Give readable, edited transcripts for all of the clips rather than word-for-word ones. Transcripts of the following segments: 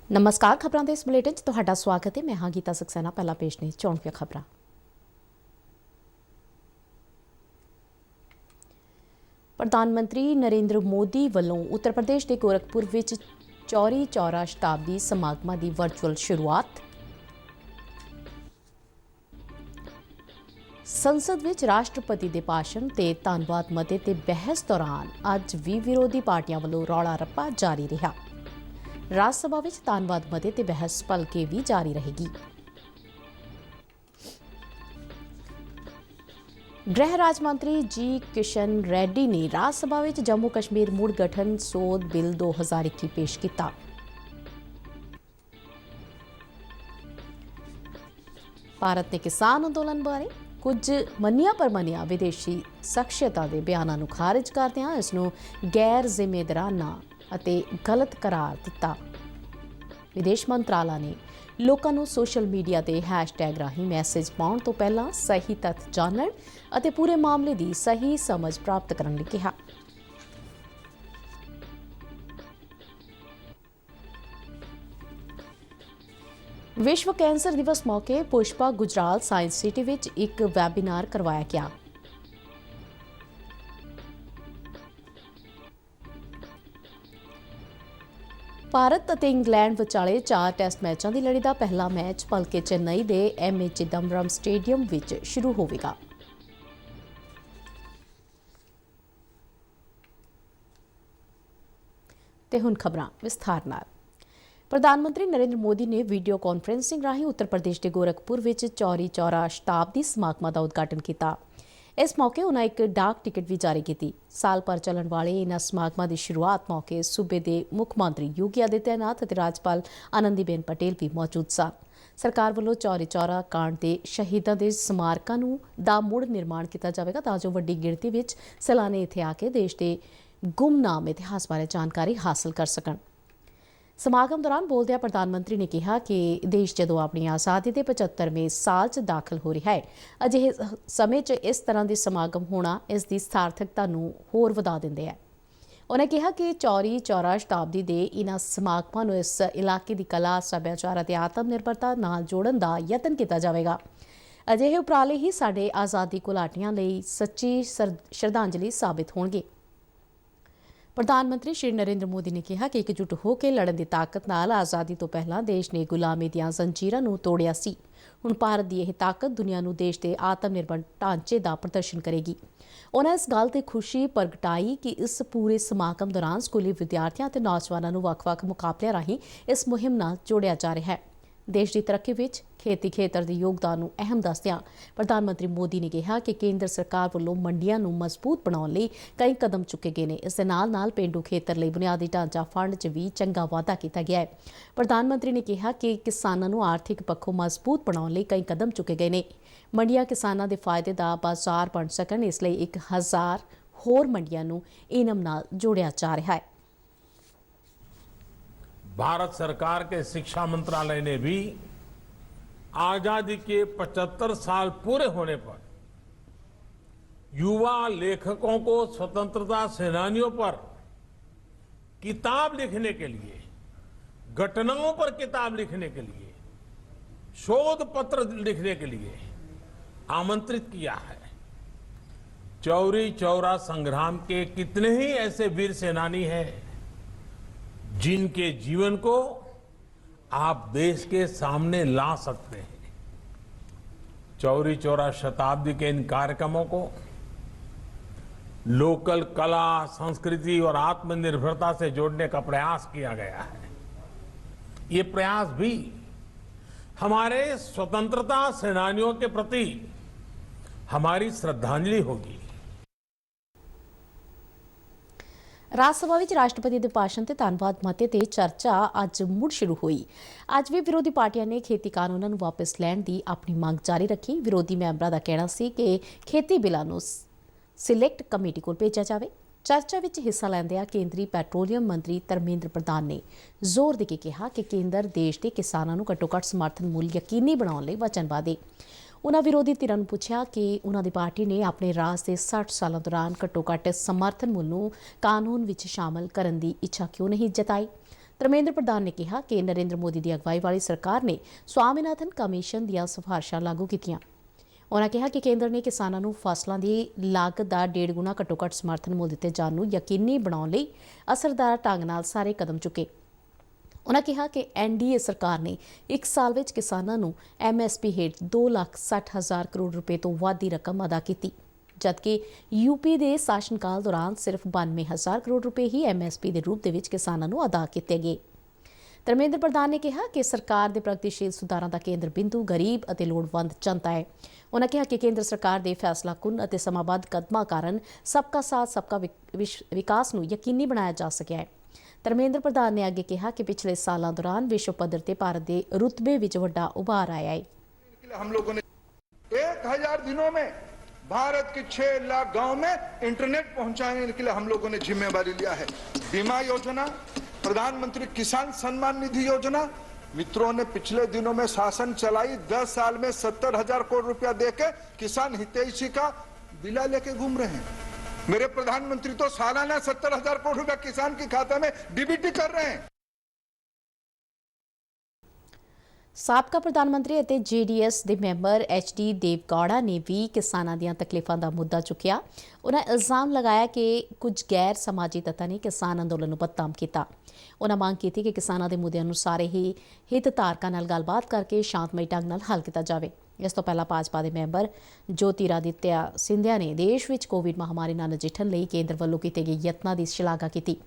नमस्कार खबरों के इस बुलेटिन च तुहाडा स्वागत है। मैं हाँ गीता सक्सेना। पहला पेश ने चोण ਦੀਆਂ खबरां। प्रधानमंत्री नरेंद्र मोदी ਵੱਲੋਂ उत्तर प्रदेश के गोरखपुर ਵਿੱਚ ਚੌਰੀ ਚੌਰਾ ਸ਼ਤਾਬਦੀ ਸਮਾਗਮਾਂ ਦੀ ਵਰਚੁਅਲ ਸ਼ੁਰੂਆਤ। संसद ਵਿੱਚ ਰਾਸ਼ਟਰਪਤੀ ਦੇ ਭਾਸ਼ਣ ਤੇ ਧੰਨਵਾਦ ਮਤੇ ਤੇ ਬਹਿਸ ਦੌਰਾਨ ਅੱਜ ਵੀ ਵਿਰੋਧੀ ਪਾਰਟੀਆਂ ਵੱਲੋਂ ਰੌਲਾ ਰੱਪਾ ਜਾਰੀ ਰਿਹਾ। ਰਾਜ ਸਭਾ ਵਿੱਚ ਧੰਨਵਾਦ ਮਤੇ ਤੇ ਬਹਿਸ ਭਲਕੇ ਵੀ ਜਾਰੀ ਰਹੇਗੀ। गृह राज मंत्री जी किशन रेड्डी ने राज सभा में जम्मू कश्मीर मुड़ गठन सोध बिल 2021 पेश किया। भारत ने किसान अंदोलन बारे कुछ मनिया परमनिया विदेशी शख्सियतां दे बयानां नूं खारिज करदिआं इस नूं गैर जिम्मेदाराना अते गलत करार दिता। विदेश मंत्रालय ने लोगों को सोशल मीडिया के हैशटैग राही मैसेज पाने तो पहला सही तथ्य जानने और पूरे मामले की सही समझ प्राप्त करने लई कहा। विश्व कैंसर दिवस मौके पुष्पा गुजराल साइंस सिटी में एक वैबीनार करवाया गया। भारत और इंग्लैंड विचाले 4 टैसट मैचों की लड़ी का पहला मैच भलके चेन्नई के MA चिदंबरम स्टेडियम विच शुरू होगा। ते हुण खबरां विस्तार नाल। प्रधानमंत्री नरेंद्र मोदी ने वीडियो कॉन्फ्रेंसिंग राही उत्तर प्रदेश के गोरखपुर विच चौरी चौरा शताब्दी समागमां का उद्घाटन किया। इस मौके उन्हें एक डाक टिकट भी जारी की। साल भर चलन वाले इन्हां समागमां की शुरुआत मौके सूबे के मुख्य मंत्री योगी आदित्यनाथ और राज्यपाल आनंदीबेन पटेल भी मौजूद सन। सरकार वालों चौरी चौरा कांड के शहीदों के स्मारकों का मुड़ निर्माण किया जाएगा ताकि वड्डी गिणती में सैलानी इत्थे आके देश के गुमनाम इतिहास बारे जानकारी हासिल कर सकन। समागम दौरान बोलदे प्रधानमंत्री ने कहा कि देश जदों अपनी आज़ादी के 75वें साल च दाखिल हो रहा है, अजिहे समय च इस तरह के समागम होना इसकी सार्थकता नूं होर वधा दिंदे है। उन्हें कहा कि चौरी चौरा शताब्दी के इन्हां समागमां नूं इस इलाके की कला सभ्याचार और आत्म निर्भरता नाल जोड़न का यतन किया जाएगा। अजिहे उपराले ही साडे आज़ादी घुलाटियां लई सच्ची श्रद्धांजलि साबित होणगे। प्रधानमंत्री श्री नरेंद्र मोदी ने कहा कि एकजुट होकर लड़न की ताकत नाल आज़ादी तो पहला देश ने गुलामी दीआं जंजीरां नूं तोड़िया सी। हुण भारत की यह ताकत दुनिया नूं देश के आत्मनिर्भर ढांचे का प्रदर्शन करेगी। उन्होंने इस गल ते खुशी प्रगटाई कि इस पूरे समागम दौरान स्कूली विद्यार्थियों ते नौजवानों नूं वख-वख मुकाबलियां राहीं इस मुहिम नाल जोड़िया जा रहा है। देश की तरक्की विच खेती खेतर के योगदान नूं अहम दसदिआं प्रधानमंत्री मोदी ने कहा कि केंद्र सरकार वालों मंडियां नूं मजबूत बनाउण लई कई कदम चुके गए हैं। इस दे नाल पेंडू खेतर लई बुनियादी ढांचा फंड च भी चंगा वाधा किया गया है। प्रधानमंत्री ने कहा कि किसानों नूं आर्थिक पक्षों मजबूत बनाउण लई कई कदम चुके गए हैं। मंडियां किसानों के फायदे का बाजार बन सकन, इसलिए 1000 होर मंडियां नूं इनाम नाल जोड़िया जा रहा है। भारत सरकार के शिक्षा मंत्रालय ने भी आजादी के 75 साल पूरे होने पर युवा लेखकों को स्वतंत्रता सेनानियों पर किताब लिखने के लिए, घटनाओं पर किताब लिखने के लिए, शोध पत्र लिखने के लिए आमंत्रित किया है। चौरी चौरा संग्राम के कितने ही ऐसे वीर सेनानी हैं जिनके जीवन को आप देश के सामने ला सकते हैं। चौरी चौरा शताब्दी के इन कार्यक्रमों को लोकल कला, संस्कृति और आत्मनिर्भरता से जोड़ने का प्रयास किया गया है। ये प्रयास भी हमारे स्वतंत्रता सेनानियों के प्रति हमारी श्रद्धांजलि होगी। राज सभा में राष्ट्रपति के भाषण से धन्यवाद मते ते चर्चा अज मुड़ शुरू हुई। अज भी विरोधी पार्टियां ने खेती कानूनों नूं वापस लैण की अपनी मंग जारी रखी। विरोधी मैंबरां दा कहना सी कि खेती बिलां नूं सिलेक्ट कमेटी कोल भेजा जाए। चर्चा में हिस्सा लैंदिआं केंद्रीय पैट्रोलीयम मंत्री धर्मेंद्र प्रधान ने जोर दे के कहा कि केंद्र देश के किसानों नूं घट्टो घट्ट समर्थन मुल यकीनी बनाउण लई वचनबद्ध है। उन्होंने विरोधी धिरां नूं पुछया कि उन्होंने पार्टी ने अपने राज के 60 सालों दौरान घट्टो घट्ट समर्थन मुल नूं कानून विच शामिल करने की इच्छा क्यों नहीं जताई। ਧਰਮੇਂਦਰ ਪ੍ਰਧਾਨ ਨੇ ਕਿਹਾ ਕਿ ਨਰਿੰਦਰ ਮੋਦੀ ਦੀ ਅਗਵਾਈ ਵਾਲੀ ਸਰਕਾਰ ਨੇ ਸਵਾਮੀਨਾਥਨ ਕਮਿਸ਼ਨ ਦੀਆਂ ਸਿਫਾਰਸ਼ਾਂ ਲਾਗੂ ਕੀਤੀਆਂ। ਉਨ੍ਹਾਂ ਕਿਹਾ ਕਿ ਕੇਂਦਰ ਨੇ ਕਿਸਾਨਾਂ ਨੂੰ ਫਸਲਾਂ ਦੀ ਲਾਗਤ ਦਾ 1.5 ਗੁਣਾ ਘੱਟੋ-ਘੱਟ ਸਮਰਥਨ ਮੁੱਲ ਦਿੱਤੇ ਜਾਣ ਨੂੰ ਯਕੀਨੀ ਬਣਾਉਣ ਲਈ ਅਸਰਦਾਰ ਢੰਗ ਨਾਲ ਸਾਰੇ ਕਦਮ ਚੁੱਕੇ। ਉਨ੍ਹਾਂ ਕਿਹਾ ਕਿ ਐਨਡੀਏ ਸਰਕਾਰ ਨੇ 1 ਸਾਲ ਵਿੱਚ ਕਿਸਾਨਾਂ ਨੂੰ ਐਮਐਸਪੀ ਹੇਠ 2,60,000 ਕਰੋੜ ਰੁਪਏ ਤੋਂ ਵੱਧ ਦੀ ਰਕਮ ਅਦਾ ਕੀਤੀ, ਜਦਕਿ ਯੂਪੀ ਦੇ ਸ਼ਾਸਨਕਾਲ ਦੌਰਾਨ ਸਿਰਫ 92,000 ਕਰੋੜ ਰੁਪਏ ਹੀ ਐਮਐਸਪੀ ਦੇ ਰੂਪ ਦੇ ਵਿੱਚ ਕਿਸਾਨਾਂ ਨੂੰ ਅਦਾ ਕੀਤੇ ਗਏ। ਧਰਮੇਂਦਰ ਪ੍ਰਧਾਨ ਨੇ ਕਿਹਾ ਕਿ ਸਰਕਾਰ ਦੇ ਪ੍ਰਗਤੀਸ਼ੀਲ ਸੁਧਾਰਾਂ ਦਾ ਕੇਂਦਰ ਬਿੰਦੂ ਗਰੀਬ ਅਤੇ ਲੋੜਵੰਦ ਜਨਤਾ ਹੈ। ਉਨ੍ਹਾਂ ਕਿਹਾ ਕਿ ਕੇਂਦਰ ਸਰਕਾਰ ਦੇ ਫੈਸਲਾਕੁੰਨ ਅਤੇ ਸਮਾਬੱਧ ਕਦਮਾਂ ਕਾਰਨ ਸਬਕਾ ਸਾਥ ਸਬਕਾ ਵਿਕਾਸ ਨੂੰ ਯਕੀਨੀ ਬਣਾਇਆ ਜਾ ਸਕਿਆ ਹੈ। ਧਰਮੇਂਦਰ ਪ੍ਰਧਾਨ ਨੇ ਅੱਗੇ ਕਿਹਾ ਕਿ ਪਿਛਲੇ ਸਾਲਾਂ ਦੌਰਾਨ ਵਿਸ਼ਵ ਪੱਧਰ ਤੇ ਭਾਰਤ ਦੇ ਰੁਤਬੇ ਵਿੱਚ ਵੱਡਾ ਉਭਾਰ ਆਇਆ ਹੈ। हम लोगों ने 1000 दिनों में भारत के 6 लाख गांव में इंटरनेट पहुंचाने के लिए हम लोगों ने जिम्मेवारी लिया है। बीमा योजना, प्रधानमंत्री किसान सम्मान निधि योजना, मित्रों ने पिछले दिनों में शासन चलाई, 10 साल में 70,000 करोड़ रुपया देके किसान हितैषी का बिला लेके घूम रहे हैं। मेरे प्रधानमंत्री तो सालाना 70,000 करोड़ रुपया किसान के खाते में डीबीटी कर रहे हैं। ਸਾਬਕਾ ਪ੍ਰਧਾਨ ਮੰਤਰੀ ਅਤੇ ਜੇਡੀਐਸ ਦੇ ਮੈਂਬਰ ਐਚਡੀ ਦੇਵਗੌੜਾ ਨੇ ਵੀ ਕਿਸਾਨਾਂ ਦੀਆਂ ਤਕਲੀਫਾਂ ਦਾ ਮੁੱਦਾ ਚੁੱਕਿਆ। ਉਨ੍ਹਾਂ ਇਲਜ਼ਾਮ ਲਗਾਇਆ ਕਿ ਕੁਝ ਗੈਰ ਸਮਾਜੀ ਤੱਤਾਂ ਨੇ ਕਿਸਾਨ ਅੰਦੋਲਨ ਨੂੰ ਬਦਨਾਮ ਕੀਤਾ। ਉਨ੍ਹਾਂ ਮੰਗ ਕੀਤੀ ਕਿ ਕਿਸਾਨਾਂ ਦੇ ਮੁੱਦਿਆਂ ਨੂੰ ਸਾਰੇ ਹੀ ਹਿੱਤਧਾਰਕਾਂ ਨਾਲ ਗੱਲਬਾਤ ਕਰਕੇ ਸ਼ਾਂਤਮਈ ਢੰਗ ਨਾਲ ਹੱਲ ਕੀਤਾ ਜਾਵੇ। ਇਸ ਤੋਂ ਪਹਿਲਾਂ ਭਾਜਪਾ ਦੇ ਮੈਂਬਰ ਜੋਤਿਰਾਦਿੱਤਿਆ ਸਿੰਧਿਆ ਨੇ ਦੇਸ਼ ਵਿੱਚ ਕੋਵਿਡ ਮਹਾਮਾਰੀ ਨਾਲ ਨਜਿੱਠਣ ਲਈ ਕੇਂਦਰ ਵੱਲੋਂ ਕੀਤੇ ਗਏ ਯਤਨਾਂ ਦੀ ਸ਼ਲਾਘਾ ਕੀਤੀ।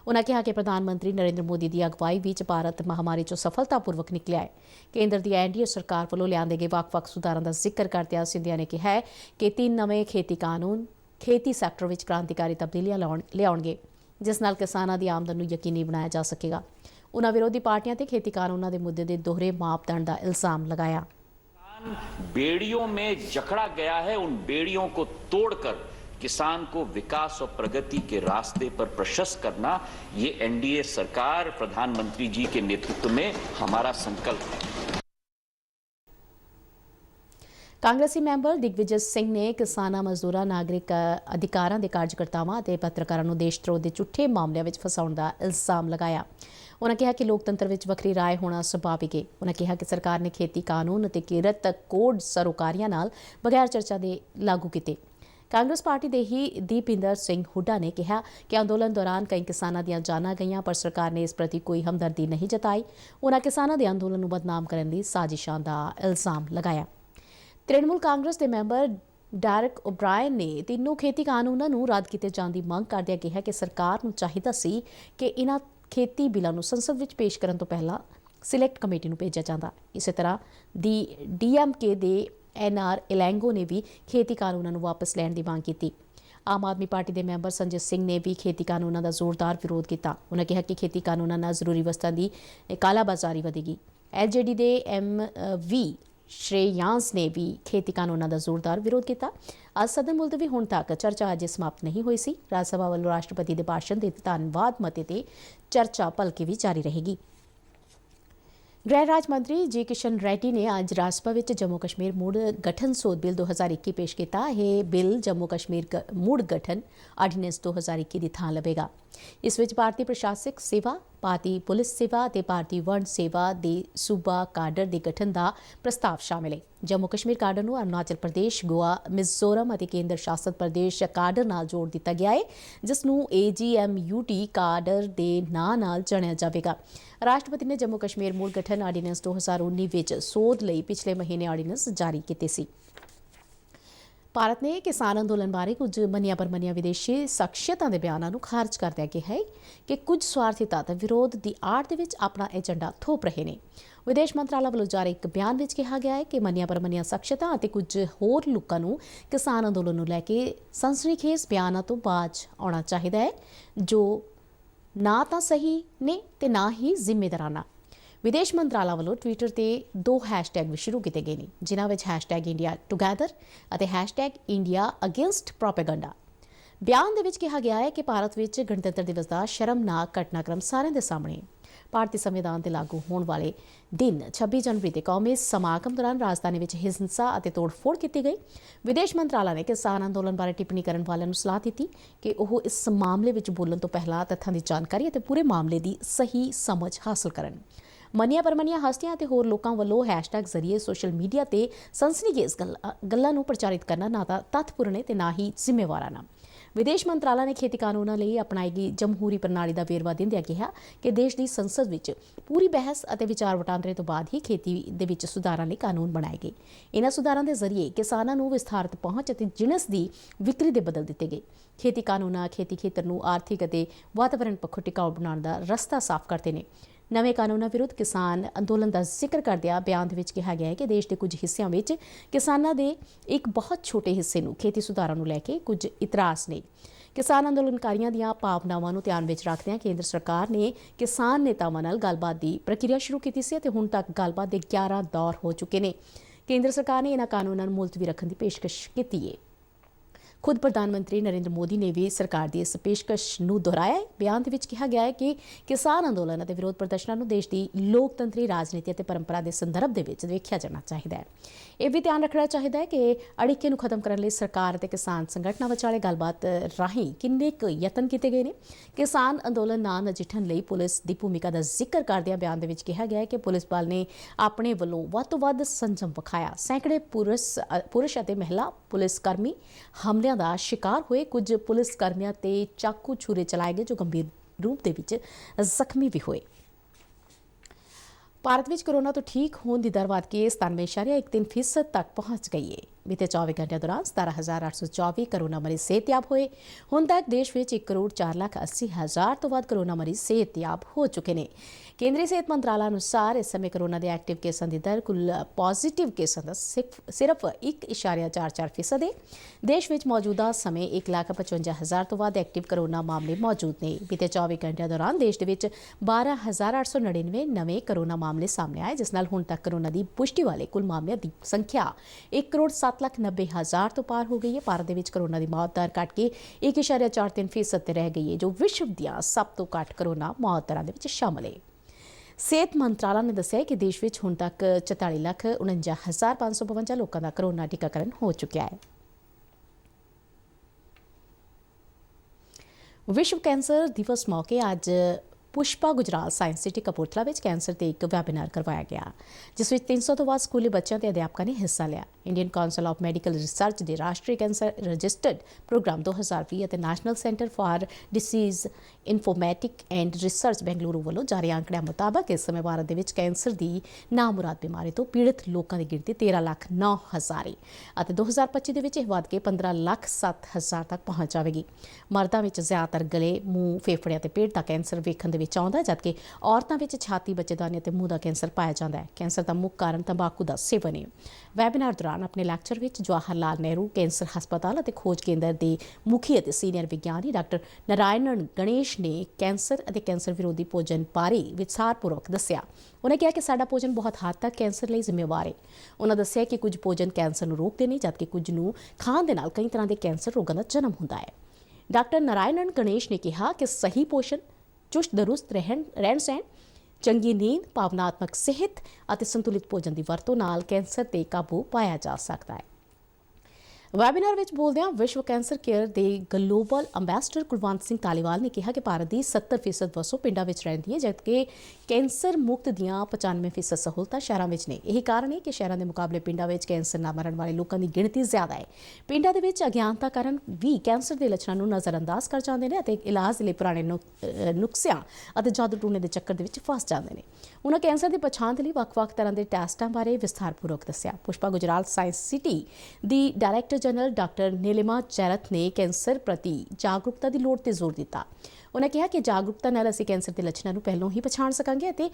ਉਨ੍ਹਾਂ ਕਿਹਾ ਕਿ ਪ੍ਰਧਾਨ ਮੰਤਰੀ ਨਰਿੰਦਰ ਮੋਦੀ ਦੀ ਅਗਵਾਈ ਵਿੱਚ ਭਾਰਤ ਮਹਾਮਾਰੀ ਚੋਂ ਸਫਲਤਾਪੂਰਵਕ ਨਿਕਲਿਆ ਹੈ। ਕੇਂਦਰ ਦੀ ਐਨਡੀਏ ਸਰਕਾਰ ਵੱਲੋਂ ਲਿਆਂਦੇ ਗਏ ਵੱਖ-ਵੱਖ ਸੁਧਾਰਾਂ ਦਾ ਜ਼ਿਕਰ ਕਰਦਿਆਂ ਸਿੰਧਿਆ ਨੇ ਕਿਹਾ ਕਿ 3 ਨਵੇਂ ਖੇਤੀ ਕਾਨੂੰਨ ਖੇਤੀ ਸੈਕਟਰ ਵਿੱਚ ਕ੍ਰਾਂਤੀਕਾਰੀ ਤਬਦੀਲੀਆਂ ਲਿਆਉਣਗੇ, ਜਿਸ ਨਾਲ ਕਿਸਾਨਾਂ ਦੀ ਆਮਦਨ ਨੂੰ ਯਕੀਨੀ ਬਣਾਇਆ ਜਾ ਸਕੇਗਾ। ਉਨ੍ਹਾਂ ਵਿਰੋਧੀ ਪਾਰਟੀਆਂ ਤੇ ਖੇਤੀ ਕਾਨੂੰਨਾਂ ਦੇ ਮੁੱਦੇ ਦੇ ਦੋਹਰੇ ਮਾਪਦੰਡ ਦਾ ਇਲਜ਼ਾਮ ਲਗਾਇਆ। बेड़ियों में जकड़ा गया है, उन बेड़ियों को तोड़कर किसान को विकास और प्रगति के रास्ते पर प्रशस्त करना, ये एनडीए सरकार प्रधानमंत्री जी के नेतृत्व में हमारा संकल्प है। ਕਾਂਗਰਸੀ ਮੈਂਬਰ ਦਿਗਵਿਜੇ ਸਿੰਘ ਨੇ ਕਿਸਾਨਾਂ, ਮਜ਼ਦੂਰਾਂ, ਨਾਗਰਿਕ ਅਧਿਕਾਰਾਂ ਦੇ ਕਾਰਜਕਰਤਾਵਾਂ ਅਤੇ ਪੱਤਰਕਾਰਾਂ ਨੂੰ ਦੇਸ਼ ਧਰੋਹ ਦੇ ਝੂਠੇ ਮਾਮਲਿਆਂ ਵਿੱਚ ਫਸਾਉਣ ਦਾ ਇਲਜ਼ਾਮ ਲਗਾਇਆ। ਉਨ੍ਹਾਂ ਕਿਹਾ ਕਿ ਲੋਕਤੰਤਰ ਵਿੱਚ ਵੱਖਰੀ ਰਾਏ ਹੋਣਾ ਸੁਭਾਵਿਕ ਹੈ। ਉਨ੍ਹਾਂ ਕਿਹਾ ਕਿ ਸਰਕਾਰ ਨੇ ਖੇਤੀ ਕਾਨੂੰਨ ਅਤੇ ਕਿਰਤ ਕੋਡ ਸਰੋਕਾਰੀਆਂ ਨਾਲ ਬਗੈਰ ਚਰਚਾ ਦੇ ਲਾਗੂ ਕੀਤੇ। ਕਾਂਗਰਸ ਪਾਰਟੀ ਦੇ ਹੀ ਦੀਪਿੰਦਰ ਸਿੰਘ ਹੁੱਡਾ ਨੇ ਕਿਹਾ ਕਿ ਅੰਦੋਲਨ ਦੌਰਾਨ ਕਈ ਕਿਸਾਨਾਂ ਦੀਆਂ ਜਾਨਾਂ ਗਈਆਂ, ਪਰ ਸਰਕਾਰ ਨੇ ਇਸ ਪ੍ਰਤੀ ਕੋਈ ਹਮਦਰਦੀ ਨਹੀਂ ਜਤਾਈ। ਉਨ੍ਹਾਂ ਕਿਸਾਨਾਂ ਦੇ ਅੰਦੋਲਨ ਨੂੰ ਬਦਨਾਮ ਕਰਨ ਦੀ ਸਾਜ਼ਿਸ਼ਾਂ ਦਾ ਇਲਜ਼ਾਮ ਲਗਾਇਆ। ਤ੍ਰਿਣਮੂਲ ਕਾਂਗਰਸ ਦੇ ਮੈਂਬਰ ਡੈਰਕ ਓਬਰਾਇਨ ਨੇ ਤਿੰਨੋਂ ਖੇਤੀ ਕਾਨੂੰਨਾਂ ਨੂੰ ਰੱਦ ਕੀਤੇ ਜਾਣ ਦੀ ਮੰਗ ਕਰਦਿਆਂ ਕਿਹਾ ਕਿ ਸਰਕਾਰ ਨੂੰ ਚਾਹੀਦਾ ਸੀ ਕਿ ਇਹਨਾਂ ਖੇਤੀ ਬਿੱਲਾਂ ਨੂੰ ਸੰਸਦ ਵਿੱਚ ਪੇਸ਼ ਕਰਨ ਤੋਂ ਪਹਿਲਾਂ ਸਿਲੈਕਟ ਕਮੇਟੀ ਨੂੰ ਭੇਜਿਆ ਜਾਂਦਾ। ਇਸੇ ਤਰ੍ਹਾਂ ਦੀ ਡੀਐਮਕੇ ਦੇ ਐਨਆਰ ਇਲੈਂਗੋ ਨੇ ਵੀ ਖੇਤੀ ਕਾਨੂੰਨਾਂ ਨੂੰ ਵਾਪਸ ਲੈਣ ਦੀ ਮੰਗ ਕੀਤੀ। ਆਮ ਆਦਮੀ ਪਾਰਟੀ ਦੇ ਮੈਂਬਰ ਸੰਜੇ ਸਿੰਘ ਨੇ ਵੀ ਖੇਤੀ ਕਾਨੂੰਨਾਂ ਦਾ ਜ਼ੋਰਦਾਰ ਵਿਰੋਧ ਕੀਤਾ। ਉਨ੍ਹਾਂ ਕਿਹਾ ਕਿ ਖੇਤੀ ਕਾਨੂੰਨਾਂ ਨਾਲ ਜ਼ਰੂਰੀ ਵਸਤਾਂ ਦੀ ਕਾਲਾਬਾਜ਼ਾਰੀ ਵਧੇਗੀ। ਐਲਜੇਡੀ ਦੇ ਐਮਵੀ ਸ਼੍ਰੇयांस ਨੇ ਵੀ ਖੇਤੀ ਕਾਨੂੰਨਾਂ ਦਾ ਜ਼ੋਰਦਾਰ ਵਿਰੋਧ ਕੀਤਾ। ਅੱਜ ਸਦਨ ਮੁਲਤਵੀ ਹੋਣ ਤੱਕ ਚਰਚਾ ਅਜੇ ਸਮਾਪਤ ਨਹੀਂ ਹੋਈ ਸੀ। ਰਾਜ ਸਭਾ ਵੱਲੋਂ ਰਾਸ਼ਟਰਪਤੀ ਦੇ ਭਾਸ਼ਣ ਦੇ ਧੰਨਵਾਦ ਮਤੇ ਤੇ ਚਰਚਾ ਭਲਕੇ ਵੀ ਜਾਰੀ ਰਹੇਗੀ। ਗ੍ਰਹਿ ਰਾਜ ਮੰਤਰੀ ਜੀ ਕਿਸ਼ਨ ਰੈੱਡੀ ਨੇ ਅੱਜ ਰਾਜ ਸਭਾ ਵਿੱਚ ਜੰਮੂ ਕਸ਼ਮੀਰ ਮੁੜ ਗਠਨ ਸੋਧ ਬਿੱਲ 2021 ਪੇਸ਼ ਕੀਤਾ। ਇਹ ਬਿੱਲ ਜੰਮੂ ਕਸ਼ਮੀਰ ਮੁੜ ਗਠਨ ਆਰਡੀਨੈਂਸ 2021 ਦੀ ਥਾਂ ਲਵੇਗਾ। ਇਸ ਵਿੱਚ ਭਾਰਤੀ ਪ੍ਰਸ਼ਾਸਕ ਸੇਵਾ, ਭਾਰਤੀ ਪੁਲਿਸ ਸੇਵਾ ਅਤੇ ਭਾਰਤੀ ਵਣ ਸੇਵਾ ਦੇ ਸੂਬਾ ਕਾਡਰ ਦੇ ਗਠਨ ਦਾ ਪ੍ਰਸਤਾਵ ਸ਼ਾਮਿਲ ਹੈ। ਜੰਮੂ ਕਸ਼ਮੀਰ ਕਾਡਰ ਨੂੰ ਅਰੁਣਾਚਲ ਪ੍ਰਦੇਸ਼, ਗੋਆ, ਮਿਜ਼ੋਰਮ ਅਤੇ ਕੇਂਦਰ ਸ਼ਾਸਤ ਪ੍ਰਦੇਸ਼ ਕਾਡਰ ਨਾਲ ਜੋੜ ਦਿੱਤਾ ਗਿਆ ਹੈ, ਜਿਸ ਨੂੰ AGMUT ਕਾਡਰ ਦੇ ਨਾਂ ਨਾਲ ਜਾਣਿਆ ਜਾਵੇਗਾ। ਰਾਸ਼ਟਰਪਤੀ ਨੇ ਜੰਮੂ ਕਸ਼ਮੀਰ ਮੁੜ ਗਠਨ ਆਰਡੀਨੈਂਸ 2019 ਵਿੱਚ ਸੋਧ ਲਈ ਪਿਛਲੇ ਮਹੀਨੇ ਆਰਡੀਨੈਂਸ ਜਾਰੀ ਕੀਤੇ ਸੀ। ਭਾਰਤ ਨੇ ਕਿਸਾਨ ਅੰਦੋਲਨ ਬਾਰੇ ਕੁਝ ਮੰਨੀਆਂ ਪ੍ਰਮੰਨੀਆਂ ਵਿਦੇਸ਼ੀ ਸ਼ਖਸੀਅਤਾਂ ਦੇ ਬਿਆਨਾਂ ਨੂੰ ਖਾਰਜ ਕਰਦਿਆਂ ਕਿਹਾ ਹੈ ਕਿ ਕੁਝ ਸਵਾਰਥੀ ਤੱਤ ਵਿਰੋਧ ਦੀ ਆੜ ਦੇ ਵਿੱਚ ਆਪਣਾ ਏਜੰਡਾ ਥੋਪ ਰਹੇ ਨੇ। ਵਿਦੇਸ਼ ਮੰਤਰਾਲਾ ਵੱਲੋਂ ਜਾਰੀ ਇੱਕ ਬਿਆਨ ਵਿੱਚ ਕਿਹਾ ਗਿਆ ਹੈ ਕਿ ਮੰਨੀਆਂ ਪ੍ਰਮੰਨੀਆਂ ਸ਼ਖਸੀਅਤਾਂ ਅਤੇ ਕੁਝ ਹੋਰ ਲੋਕਾਂ ਨੂੰ ਕਿਸਾਨ ਅੰਦੋਲਨ ਨੂੰ ਲੈ ਕੇ ਸਨਸਨੀਖੇਜ਼ ਬਿਆਨਾਂ ਤੋਂ ਬਾਜ਼ ਆਉਣਾ ਚਾਹੀਦਾ ਹੈ, ਜੋ ਨਾ ਤਾਂ ਸਹੀ ਨੇ ਤੇ ਨਾ ਹੀ ਜ਼ਿੰਮੇਦਾਰਾਨਾ। ਵਿਦੇਸ਼ ਮੰਤਰਾਲਾ ਵੱਲੋਂ ਟਵਿੱਟਰ ਤੇ 2 ਹੈਸ਼ਟੈਗ ਵੀ ਸ਼ੁਰੂ ਕੀਤੇ ਗਏ ਨੇ, ਜਿਨ੍ਹਾਂ ਵਿੱਚ #IndiaTogether ਅਤੇ #IndiaAgainstPropaganda। ਬਿਆਨ ਦੇ ਵਿੱਚ ਕਿਹਾ ਗਿਆ ਹੈ ਕਿ ਭਾਰਤ ਵਿੱਚ ਗਣਤੰਤਰ ਦਿਵਸ ਦਾ ਸ਼ਰਮਨਾਕ ਘਟਨਾਕ੍ਰਮ ਸਾਰਿਆਂ ਦੇ ਸਾਹਮਣੇ ਹੈ। ਭਾਰਤੀ ਸੰਵਿਧਾਨ ਦੇ ਲਾਗੂ ਹੋਣ ਵਾਲੇ ਦਿਨ 26 ਜਨਵਰੀ ਦੇ ਕੌਮੀ ਸਮਾਗਮ ਦੌਰਾਨ ਰਾਜਧਾਨੀ ਵਿੱਚ ਹਿੰਸਾ ਅਤੇ ਤੋੜਫੋੜ ਕੀਤੀ ਗਈ। ਵਿਦੇਸ਼ ਮੰਤਰਾਲਾ ਨੇ ਕਿਸਾਨ ਅੰਦੋਲਨ ਬਾਰੇ ਟਿੱਪਣੀ ਕਰਨ ਵਾਲਿਆਂ ਨੂੰ ਸਲਾਹ ਦਿੱਤੀ ਕਿ ਉਹ ਇਸ ਮਾਮਲੇ ਵਿੱਚ ਬੋਲਣ ਤੋਂ ਪਹਿਲਾਂ ਤੱਥਾਂ ਦੀ ਜਾਣਕਾਰੀ ਅਤੇ ਪੂਰੇ ਮਾਮਲੇ ਦੀ ਸਹੀ ਸਮਝ ਹਾਸਲ ਕਰਨ। ਮੰਨੀਆਂ ਪਰਮੰਨੀਆਂ ਹਸਤੀਆਂ ਅਤੇ ਹੋਰ ਲੋਕਾਂ ਵੱਲੋਂ ਹੈਸ਼ਟੈਗ ਜ਼ਰੀਏ ਸੋਸ਼ਲ ਮੀਡੀਆ ਤੇ ਸਨਸਨੀਖੇਜ਼ ਗੱਲਾਂ ਨੂੰ ਪ੍ਰਚਾਰਿਤ ਕਰਨਾ ਨਾ ਤਾਂ ਤੱਥਪੂਰਨ ਹੈ ਤੇ ਨਾ ਹੀ ਜ਼ਿੰਮੇਵਾਰਾਨਾ। ਵਿਦੇਸ਼ ਮੰਤਰਾਲਾ ਨੇ ਖੇਤੀ ਕਾਨੂੰਨਾਂ ਲਈ ਅਪਣਾਈ ਗਈ ਜਮਹੂਰੀ ਪ੍ਰਣਾਲੀ ਦਾ ਵੇਰਵਾ ਦਿੰਦਿਆਂ ਕਿਹਾ ਕਿ ਦੇਸ਼ ਦੀ ਸੰਸਦ ਵਿੱਚ ਪੂਰੀ ਬਹਿਸ ਅਤੇ ਵਿਚਾਰ ਵਟਾਂਦਰੇ ਤੋਂ ਬਾਅਦ ਹੀ ਖੇਤੀ ਦੇ ਵਿੱਚ ਸੁਧਾਰਾਂ ਲਈ ਕਾਨੂੰਨ ਬਣਾਏ ਗਏ। ਇਹਨਾਂ ਸੁਧਾਰਾਂ ਦੇ ਜ਼ਰੀਏ ਕਿਸਾਨਾਂ ਨੂੰ ਵਿਸਥਾਰਤ ਪਹੁੰਚ ਅਤੇ ਜਿਣਸ ਦੀ ਵਿਕਰੀ ਦੇ ਬਦਲ ਦਿੱਤੇ ਗਏ। ਖੇਤੀ ਕਾਨੂੰਨਾਂ ਖੇਤੀ ਖੇਤਰ ਨੂੰ ਆਰਥਿਕ ਅਤੇ ਵਾਤਾਵਰਣ ਪੱਖੋਂ ਟਿਕਾਊ ਬਣਾਉਣ ਦਾ ਰਸਤਾ ਸਾਫ਼ ਕਰਦੇ ਨੇ। ਨਵੇਂ ਕਾਨੂੰਨਾਂ ਵਿਰੁੱਧ ਕਿਸਾਨ ਅੰਦੋਲਨ ਦਾ ਜ਼ਿਕਰ ਕਰਦਿਆਂ ਬਿਆਨ ਦੇ ਵਿੱਚ ਕਿਹਾ ਗਿਆ ਹੈ ਕਿ ਦੇਸ਼ ਦੇ ਕੁਝ ਹਿੱਸਿਆਂ ਵਿੱਚ ਕਿਸਾਨਾਂ ਦੇ ਇੱਕ ਬਹੁਤ ਛੋਟੇ ਹਿੱਸੇ ਨੂੰ ਖੇਤੀ ਸੁਧਾਰਾਂ ਨੂੰ ਲੈ ਕੇ ਕੁਝ ਇਤਰਾਜ਼ ਨੇ। ਕਿਸਾਨ ਅੰਦੋਲਨਕਾਰੀਆਂ ਦੀਆਂ ਭਾਵਨਾਵਾਂ ਨੂੰ ਧਿਆਨ ਵਿੱਚ ਰੱਖਦਿਆਂ ਕੇਂਦਰ ਸਰਕਾਰ ਨੇ ਕਿਸਾਨ ਨੇਤਾਵਾਂ ਨਾਲ ਗੱਲਬਾਤ ਦੀ ਪ੍ਰਕਿਰਿਆ ਸ਼ੁਰੂ ਕੀਤੀ ਸੀ ਅਤੇ ਹੁਣ ਤੱਕ ਗੱਲਬਾਤ ਦੇ 11 ਦੌਰ ਹੋ ਚੁੱਕੇ ਨੇ। ਕੇਂਦਰ ਸਰਕਾਰ ਨੇ ਇਹਨਾਂ ਕਾਨੂੰਨਾਂ ਨੂੰ ਮੁਲਤਵੀ ਰੱਖਣ ਦੀ ਪੇਸ਼ਕਸ਼ ਕੀਤੀ ਹੈ। ਖੁਦ ਪ੍ਰਧਾਨ ਮੰਤਰੀ ਨਰਿੰਦਰ ਮੋਦੀ ਨੇ ਵੀ ਸਰਕਾਰ ਦੀ ਇਸ ਪੇਸ਼ਕਸ਼ ਨੂੰ ਦੁਹਰਾਇਆ ਹੈ। ਬਿਆਨ ਦੇ ਵਿੱਚ ਕਿਹਾ ਗਿਆ ਹੈ ਕਿ ਕਿਸਾਨ ਅੰਦੋਲਨ ਅਤੇ ਵਿਰੋਧ ਪ੍ਰਦਰਸ਼ਨਾਂ ਨੂੰ ਦੇਸ਼ ਦੀ ਲੋਕਤੰਤਰੀ ਰਾਜਨੀਤੀ ਅਤੇ ਪਰੰਪਰਾ ਦੇ ਸੰਦਰਭ ਦੇ ਵਿੱਚ ਵੇਖਿਆ ਜਾਣਾ ਚਾਹੀਦਾ ਹੈ। ਇਹ ਵੀ ਧਿਆਨ ਰੱਖਣਾ ਚਾਹੀਦਾ ਹੈ ਕਿ ਅੜਿੱਕੇ ਨੂੰ ਖਤਮ ਕਰਨ ਲਈ ਸਰਕਾਰ ਅਤੇ ਕਿਸਾਨ ਸੰਗਠਨਾਂ ਵਿਚਾਲੇ ਗੱਲਬਾਤ ਰਾਹੀਂ ਕਿੰਨੇ ਕੁ ਯਤਨ ਕੀਤੇ ਗਏ ਨੇ। ਕਿਸਾਨ ਅੰਦੋਲਨ ਨਾਲ ਨਜਿੱਠਣ ਲਈ ਪੁਲਿਸ ਦੀ ਭੂਮਿਕਾ ਦਾ ਜ਼ਿਕਰ ਕਰਦਿਆਂ ਬਿਆਨ ਦੇ ਵਿੱਚ ਕਿਹਾ ਗਿਆ ਹੈ ਕਿ ਪੁਲਿਸ ਬਲ ਨੇ ਆਪਣੇ ਵੱਲੋਂ ਵੱਧ ਤੋਂ ਵੱਧ ਸੰਜਮ ਵਿਖਾਇਆ। ਸੈਂਕੜੇ ਪੁਰਸ਼ ਅਤੇ ਮਹਿਲਾ ਪੁਲਿਸ ਕਰਮੀ ਹਮਲਿਆਂ ਦਾ ਸ਼ਿਕਾਰ ਹੋਏ। ਕੁਝ ਪੁਲਿਸ ਕਰਮੀਆਂ ਤੇ ਚਾਕੂ ਛੁਰੇ ਚਲਾਏ ਗਏ ਜੋ ਗੰਭੀਰ ਰੂਪ ਦੇ ਵਿੱਚ ਜ਼ਖਮੀ ਵੀ ਹੋਏ। ਭਾਰਤ ਵਿੱਚ ਕੋਰੋਨਾ ਤੋਂ ਠੀਕ ਹੋਣ ਦੀ ਦਰ ਵਧ ਕੇ 97.13% ਤੱਕ ਪਹੁੰਚ ਗਈ ਹੈ। बीते 24 घंटे दौरान 17,824 कोरोना मरीज सेहतयाब हुए। हुण तक देश में 1,04,80,000 तो वध कोरोना मरीज सेहतयाब हो चुके हैं। केंद्रीय सेहत मंत्रालय अनुसार इस समय कोरोना के एक्टिव केसां की दर कुल पॉजिटिव केसां का सिर्फ 1.44% है। देश में मौजूदा समय 1,55,000 तो वध एक्टिव कोरोना मामले मौजूद ने। बीते 24 घंटे दौरान देश के 12,899 नवे कोरोना मामले सामने आए, जिस नाल हुण तक कोरोना की पुष्टि वाले कुल मामलों की संख्या 1,07,90,000 तो पार हो गई है। भारत के कोरोना की मौत दर घट के 1.43% रह गई है, जो विश्व दी सब तो घट कोरोना मौत दरां दे विच शामिल है। सेहत मंत्रालय ने दस्सिया कि देश में हुण तक 44,49,552 लोगों का कोरोना टीकाकरण हो चुका है। विश्व कैंसर दिवस मौके अज पुष्पा गुजराल साइंस सिटी कपूरथला में कैंसर पर एक वैबीनार करवाया गया, जिस में 300 तो वध स्कूली बच्चों के अध्यापकों ने हिस्सा लिया। Indian Council of Medical Research के राष्ट्रीय कैंसर रजिस्टर्ड प्रोग्राम 2020 और National Centre for Disease Informatic and Research Bengaluru वालों जारी आंकड़ियां मुताबक इस समय भारत के कैंसर की नामुराद बीमारी तो पीड़ित लोगों की गिणती 13,09,000 है। 2025 के वध के 15,07,000 तक पहुंच जाएगी। मर्दों में ज्यादातर गले, मूँह, फेफड़ियां ते पेट का कैंसर वेखण दे विच आउंदा है, जबकि औरतों में छाती, बच्चेदानी और मूँह का कैंसर पाया जाता है। कैंसर का मुख्य कारण तंबाकू का सेवन है। वैबीनार दौरान अपने लैक्चर में जवाहर लाल नेहरू कैंसर हस्पताल और खोज केंद्र के मुखी और सीनियर विज्ञानी डॉक्टर नारायण गणेश ने कैंसर और कैंसर विरोधी भोजन बारे विस्तारपूर्वक दस्सिया। उन्हें कहा कि साडा भोजन बहुत हद तक कैंसर लिए जिम्मेवार है। उन्होंने दस्सिया कि कुछ भोजन कैंसर नूं रोकते नहीं, जबकि कुछ नूं खाण दे नाल कई तरह के कैंसर रोगों का जन्म होता है। डॉक्टर नारायण गणेश ने कहा कि सही पोषण, चुस्त दुरुस्त रहन सहन, चंगी नींद, भावनात्मक सेहत और संतुलित भोजन की वरतों नाल कैंसर ते काबू पाया जा सकता है। वैबीनार में बोलदे विश्व कैंसर केयर के ग्लोबल अंबैसडर कुलवंत सिंह धालीवाल ने कहा कि भारत की 70% वसों पिंडों में रही है, जबकि कैंसर मुक्त दियाँ 95% सहूलतां शहरों में ने। यही कारण है कि शहरों के मुकाबले पिंडों में कैंसर ना मरण वाले लोगों की गिणती ज्यादा है। पिंडों के अज्ञानता कारण भी कैंसर के लक्षणों को नज़रअंदाज कर जाते हैं और इलाज लिए पुराने नुस्खियां और जादू टूने के चक्कर के फस जाते हैं। उन्होंने कैंसर की पछाण के लिए ਵੱਖ-ਵੱਖ तरह के टैसटां बारे विस्तारपूर्वक दस्सिया। पुष्पा गुजराल साइंस सिटी की डायरैक्टर जनरल डॉक्टर नीलिमा चैरथ ने कैंसर प्रति जागरूकता की लोड़ पर जोर दिता। उन्हें कहा कि जागरूकता नाल असीं कैंसर के लक्षणों पहलों ही पछाण सकांगे ते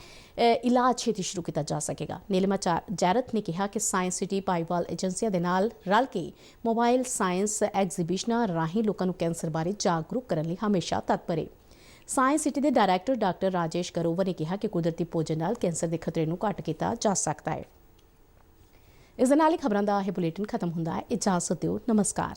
इलाज छेती शुरू किया जा सकेगा। नीलिमा चैरथ ने कहा कि साइंस सिटी पाईवाल एजेंसियां दे नाल रल के मोबाइल साइंस एग्जीबिशनां राहीं लोकां नूं कैंसर बारे जागरूक करने लई हमेशा तत्पर है। साइंस सिटी के डायरैक्टर डॉक्टर राजेश गरोवर ने कहा कि कुदरती भोजन नाल कैंसर के खतरे नूं घट किया जा सकता है। इस दे नाल ही खबरां दा यह बुलेटिन खत्म हुंदा है। इजाजत दिओ, नमस्कार।